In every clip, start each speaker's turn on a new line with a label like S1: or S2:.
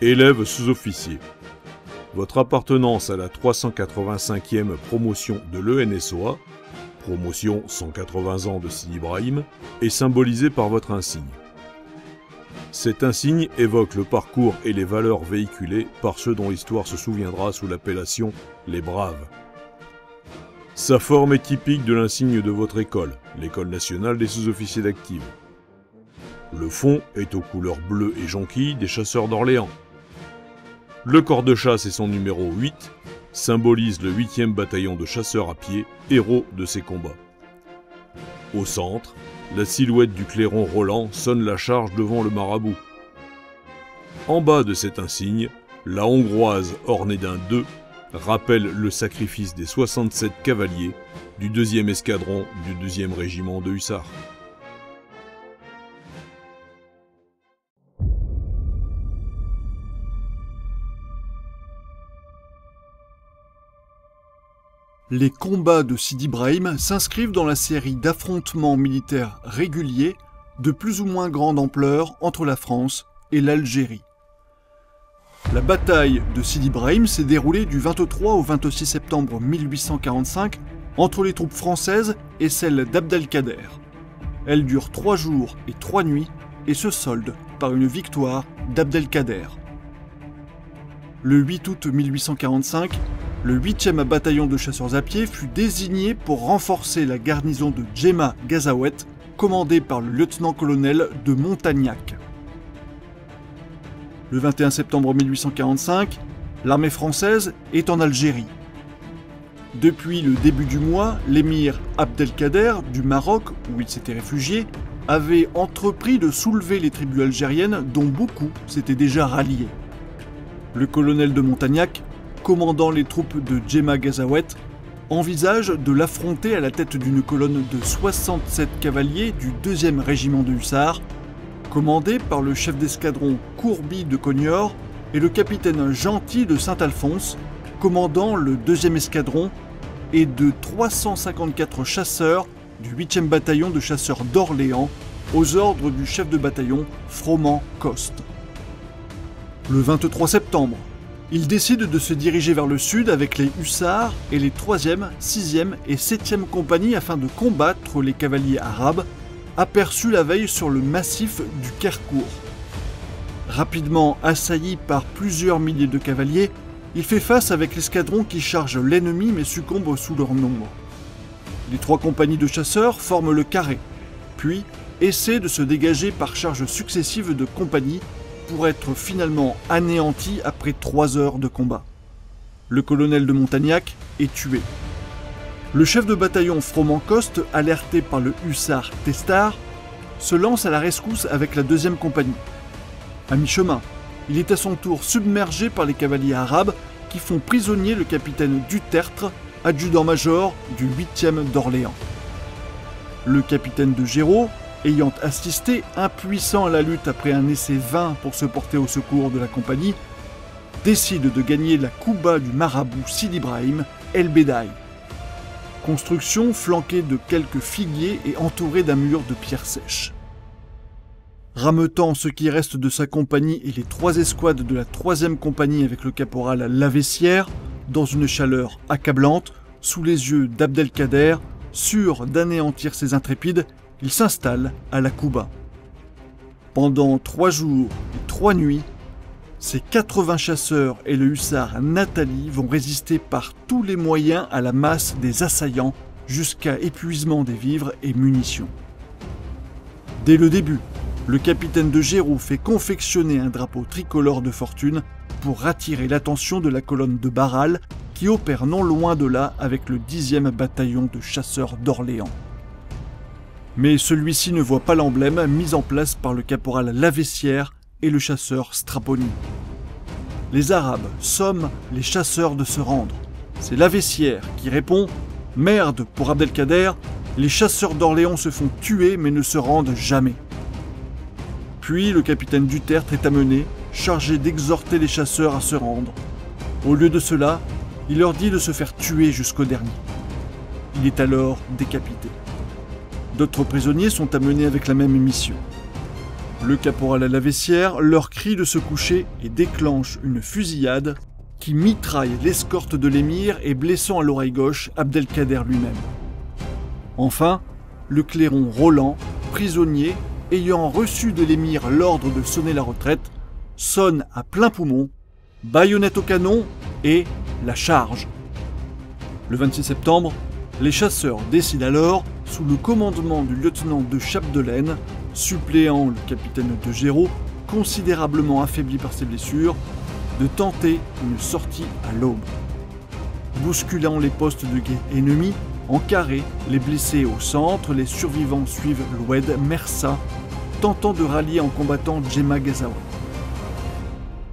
S1: Élève sous-officier. Votre appartenance à la 385e promotion de l'ENSOA, promotion 180 ans de Sidi Ibrahim, est symbolisée par votre insigne. Cet insigne évoque le parcours et les valeurs véhiculées par ceux dont l'histoire se souviendra sous l'appellation « les Braves ». Sa forme est typique de l'insigne de votre école, l'École nationale des sous-officiers d'active. Le fond est aux couleurs bleues et jonquilles des chasseurs d'Orléans. Le corps de chasse et son numéro 8 symbolisent le 8e bataillon de chasseurs à pied, héros de ces combats. Au centre, la silhouette du clairon Roland sonne la charge devant le marabout. En bas de cet insigne, la hongroise ornée d'un 2 rappelle le sacrifice des 67 cavaliers du 2e escadron du 2e régiment de hussards.
S2: Les combats de Sidi Ibrahim s'inscrivent dans la série d'affrontements militaires réguliers de plus ou moins grande ampleur entre la France et l'Algérie. La bataille de Sidi Ibrahim s'est déroulée du 23 au 26 septembre 1845 entre les troupes françaises et celles d'Abdelkader. Elle dure 3 jours et 3 nuits et se solde par une victoire d'Abdelkader. Le 8 août 1845, le 8e bataillon de chasseurs à pied fut désigné pour renforcer la garnison de Djema Gazawet, commandée par le lieutenant-colonel de Montagnac. Le 21 septembre 1845, l'armée française est en Algérie. Depuis le début du mois, l'émir Abdelkader du Maroc, où il s'était réfugié, avait entrepris de soulever les tribus algériennes dont beaucoup s'étaient déjà ralliés. Le colonel de Montagnac, commandant les troupes de Djema Gazawet, envisage de l'affronter à la tête d'une colonne de 67 cavaliers du 2e régiment de hussards, commandé par le chef d'escadron Courby de Cognor et le capitaine Gentil de Saint-Alphonse, commandant le 2e escadron, et de 354 chasseurs du 8e bataillon de chasseurs d'Orléans, aux ordres du chef de bataillon Froment Coste. Le 23 septembre, il décide de se diriger vers le sud avec les hussards et les 3e, 6e et 7e compagnies afin de combattre les cavaliers arabes, aperçus la veille sur le massif du Kerkour. Rapidement assailli par plusieurs milliers de cavaliers, il fait face avec l'escadron qui charge l'ennemi mais succombe sous leur nombre. Les 3 compagnies de chasseurs forment le carré, puis essaient de se dégager par charges successives de compagnies pour être finalement anéantis après 3 heures de combat. Le colonel de Montagnac est tué. Le chef de bataillon Froment Coste, alerté par le hussard Testard, se lance à la rescousse avec la 2e compagnie. À mi-chemin, il est à son tour submergé par les cavaliers arabes qui font prisonnier le capitaine Dutertre, adjudant-major du 8e d'Orléans. Le capitaine de Géraud, ayant assisté impuissant à la lutte après un essai vain pour se porter au secours de la compagnie, décide de gagner la Kouba du marabout Sidi Ibrahim, El Bedaï. Construction flanquée de quelques figuiers et entourée d'un mur de pierres sèches. Rameutant ce qui reste de sa compagnie et les 3 escouades de la 3e compagnie avec le caporal Laveissière, dans une chaleur accablante, sous les yeux d'Abdelkader, sûr d'anéantir ses intrépides, il s'installe à la Kouba. Pendant 3 jours et 3 nuits, ces 80 chasseurs et le hussard Nathalie vont résister par tous les moyens à la masse des assaillants jusqu'à épuisement des vivres et munitions. Dès le début, le capitaine de Géraud fait confectionner un drapeau tricolore de fortune pour attirer l'attention de la colonne de Barral qui opère non loin de là avec le 10e bataillon de chasseurs d'Orléans. Mais celui-ci ne voit pas l'emblème mis en place par le caporal Laveissière et le chasseur Straponi. Les Arabes somment les chasseurs de se rendre. C'est Laveissière qui répond « Merde pour Abdelkader, les chasseurs d'Orléans se font tuer mais ne se rendent jamais ». Puis le capitaine Dutertre est amené, chargé d'exhorter les chasseurs à se rendre. Au lieu de cela, il leur dit de se faire tuer jusqu'au dernier. Il est alors décapité. D'autres prisonniers sont amenés avec la même mission. Le caporal à la vaissière leur crie de se coucher et déclenche une fusillade qui mitraille l'escorte de l'émir et blessant à l'oreille gauche Abdelkader lui-même. Enfin, le clairon Roland, prisonnier, ayant reçu de l'émir l'ordre de sonner la retraite, sonne à plein poumon, baïonnette au canon et la charge. Le 26 septembre, les chasseurs décident alors, sous le commandement du lieutenant de Chapdelaine, suppléant le capitaine de Géraud, considérablement affaibli par ses blessures, de tenter une sortie à l'aube. Bousculant les postes de guet ennemis, en carré, les blessés au centre, les survivants suivent l'Oued Mersa, tentant de rallier en combattant Djema Gazaoué.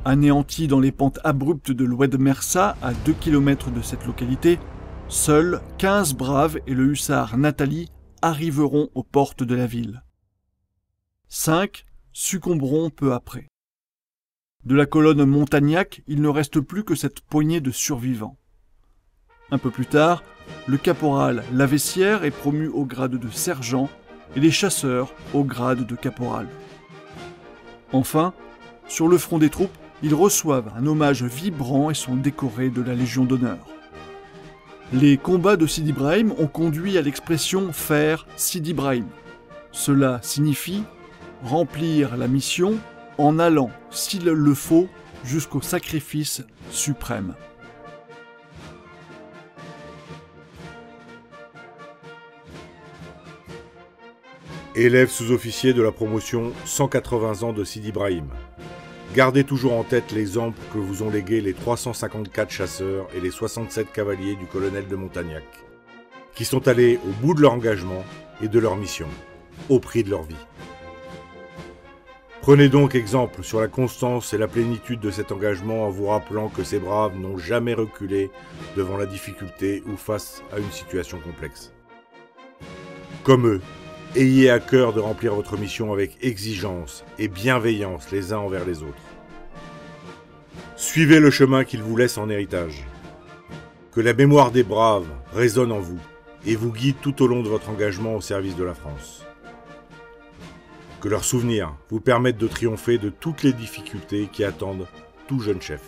S2: Anéantis dans les pentes abruptes de l'Oued Mersa, à 2 km de cette localité, seuls 15 braves et le hussard Nathalie arriveront aux portes de la ville. 5 succomberont peu après. De la colonne Montagnac, il ne reste plus que cette poignée de survivants. Un peu plus tard, le caporal Laveissière est promu au grade de sergent et les chasseurs au grade de caporal. Enfin, sur le front des troupes, ils reçoivent un hommage vibrant et sont décorés de la Légion d'honneur. Les combats de Sidi Ibrahim ont conduit à l'expression « faire Sidi Ibrahim ». Cela signifie remplir la mission en allant, s'il le faut, jusqu'au sacrifice suprême.
S1: Élève sous-officier de la promotion 180 ans de Sidi Ibrahim. Gardez toujours en tête l'exemple que vous ont légué les 354 chasseurs et les 67 cavaliers du colonel de Montagnac, qui sont allés au bout de leur engagement et de leur mission, au prix de leur vie. Prenez donc exemple sur la constance et la plénitude de cet engagement en vous rappelant que ces braves n'ont jamais reculé devant la difficulté ou face à une situation complexe. Comme eux, ayez à cœur de remplir votre mission avec exigence et bienveillance les uns envers les autres. Suivez le chemin qu'ils vous laissent en héritage. Que la mémoire des braves résonne en vous et vous guide tout au long de votre engagement au service de la France. Que leurs souvenirs vous permettent de triompher de toutes les difficultés qui attendent tout jeune chef.